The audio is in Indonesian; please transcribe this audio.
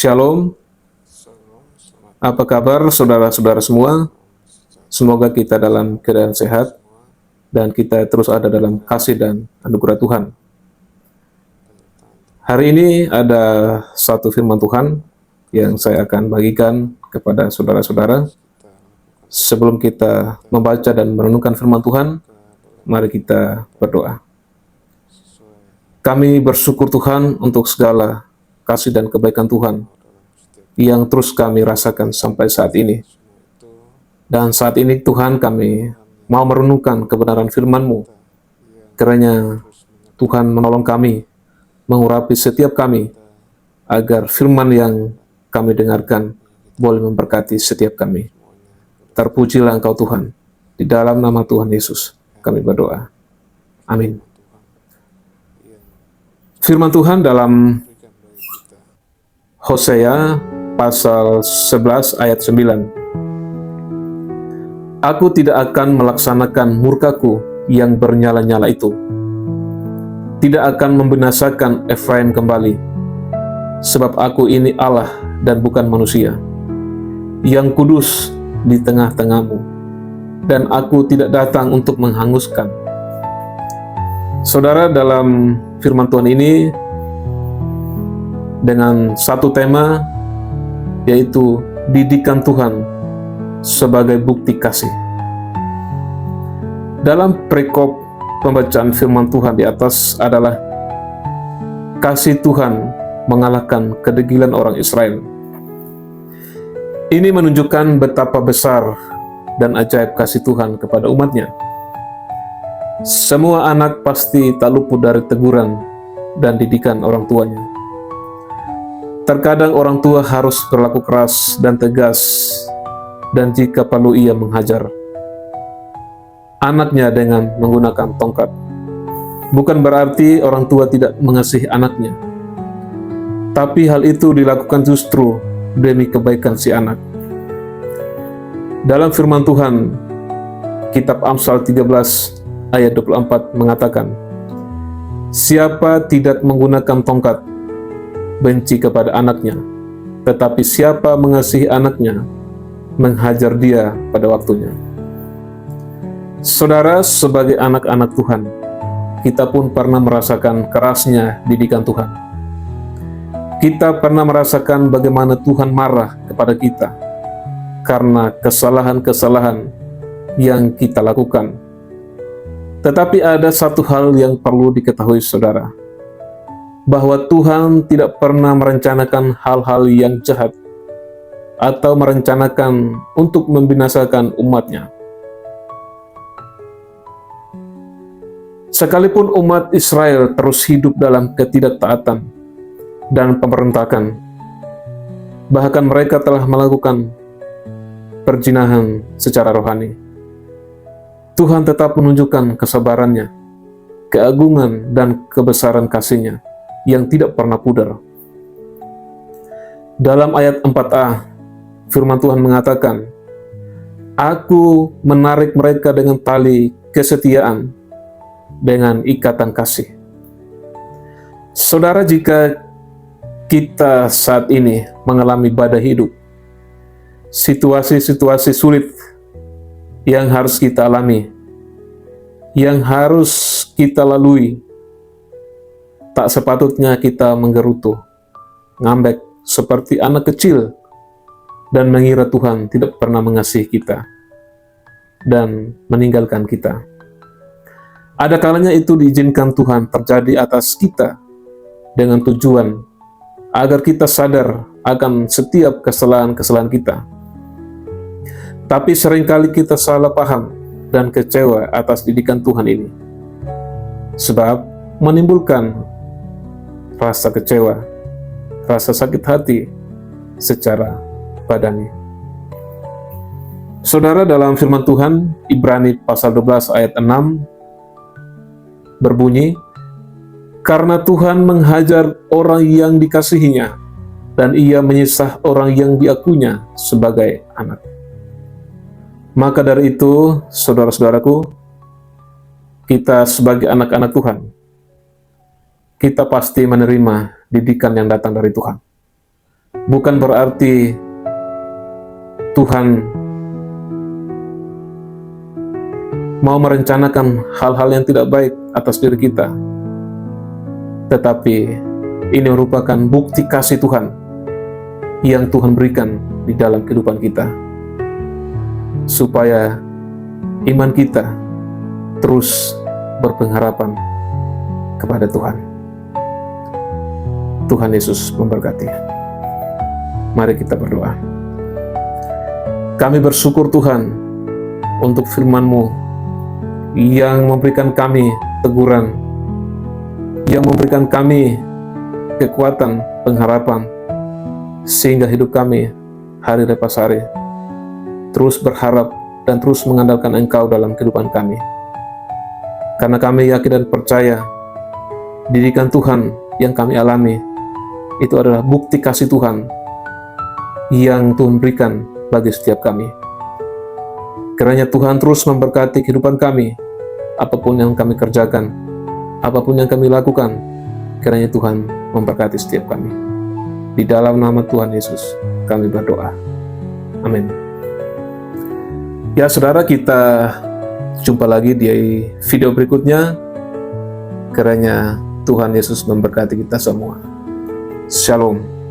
Shalom, apa kabar saudara-saudara semua? Semoga kita dalam keadaan sehat dan kita terus ada dalam kasih dan anugerah Tuhan. Hari ini ada satu firman Tuhan yang saya akan bagikan kepada saudara-saudara. Sebelum kita membaca dan merenungkan firman Tuhan, mari kita berdoa. Kami bersyukur Tuhan untuk segala kasih dan kebaikan Tuhan yang terus kami rasakan sampai saat ini. Dan saat ini Tuhan, kami mau merenungkan kebenaran firman-Mu. Kiranya Tuhan menolong kami, mengurapi setiap kami, agar firman yang kami dengarkan boleh memberkati setiap kami. Terpujilah Engkau Tuhan. Di dalam nama Tuhan Yesus kami berdoa. Amin. Firman Tuhan dalam Hosea pasal 11 ayat 9. Aku tidak akan melaksanakan murkaku yang bernyala-nyala itu. Tidak akan membinasakan Efraim kembali. Sebab aku ini Allah dan bukan manusia, yang kudus di tengah-tengahmu, dan aku tidak datang untuk menghanguskan. Saudara, dalam firman Tuhan ini dengan satu tema, yaitu didikan Tuhan sebagai bukti kasih. Dalam perikop pembacaan firman Tuhan di atas adalah kasih Tuhan mengalahkan kedegilan orang Israel. Ini menunjukkan betapa besar dan ajaib kasih Tuhan kepada umatnya. Semua anak pasti tak luput dari teguran dan didikan orang tuanya. Terkadang orang tua harus berlaku keras dan tegas, dan jika perlu ia menghajar anaknya dengan menggunakan tongkat. Bukan berarti orang tua tidak mengasihi anaknya, tapi hal itu dilakukan justru demi kebaikan si anak. Dalam firman Tuhan, kitab Amsal 13 ayat 24 mengatakan, siapa tidak menggunakan tongkat benci kepada anaknya, tetapi siapa mengasihi anaknya, menghajar dia pada waktunya. Saudara, sebagai anak-anak Tuhan, kita pun pernah merasakan kerasnya didikan Tuhan. Kita pernah merasakan bagaimana Tuhan marah kepada kita karena kesalahan-kesalahan yang kita lakukan. Tetapi ada satu hal yang perlu diketahui saudara, bahwa Tuhan tidak pernah merencanakan hal-hal yang jahat atau merencanakan untuk membinasakan umatnya. Sekalipun umat Israel terus hidup dalam ketidaktaatan dan pemberontakan, bahkan mereka telah melakukan perzinahan secara rohani, Tuhan tetap menunjukkan kesabarannya, keagungan dan kebesaran kasih-Nya yang tidak pernah pudar. Dalam ayat 4a, firman Tuhan mengatakan, Aku menarik mereka dengan tali kesetiaan, dengan ikatan kasih. Saudara, jika kita saat ini mengalami badai hidup, situasi-situasi sulit yang harus kita alami, yang harus kita lalui, tak sepatutnya kita menggerutu, ngambek seperti anak kecil, dan mengira Tuhan tidak pernah mengasihi kita dan meninggalkan kita. Ada kalanya itu diizinkan Tuhan terjadi atas kita dengan tujuan agar kita sadar akan setiap kesalahan-kesalahan kita. Tapi seringkali kita salah paham dan kecewa atas didikan Tuhan ini, sebab menimbulkan rasa kecewa, rasa sakit hati secara badani. Saudara, dalam firman Tuhan, Ibrani pasal 12 ayat 6 berbunyi, karena Tuhan menghajar orang yang dikasihinya, dan ia menyisah orang yang diakuinya sebagai anak. Maka dari itu, saudara-saudaraku, kita sebagai anak-anak Tuhan, kita pasti menerima didikan yang datang dari Tuhan. bukan berarti Tuhan mau merencanakan hal-hal yang tidak baik atas diri kita, tetapi ini merupakan bukti kasih Tuhan yang Tuhan berikan di dalam kehidupan kita, supaya iman kita terus berpengharapan kepada Tuhan. Tuhan Yesus memberkati. Mari kita berdoa. Kami bersyukur Tuhan untuk firman-Mu yang memberikan kami teguran, yang memberikan kami kekuatan, pengharapan, sehingga hidup kami hari lepas hari terus berharap dan terus mengandalkan Engkau dalam kehidupan kami. Karena kami yakin dan percaya didikan Tuhan yang kami alami itu adalah bukti kasih Tuhan yang Tuhan berikan bagi setiap kami. Kiranya Tuhan terus memberkati kehidupan kami, apapun yang kami kerjakan, apapun yang kami lakukan, kiranya Tuhan memberkati setiap kami. Di dalam nama Tuhan Yesus kami berdoa. Amin. Ya saudara, kita jumpa lagi di video berikutnya. Kiranya Tuhan Yesus memberkati kita semua. Shalom.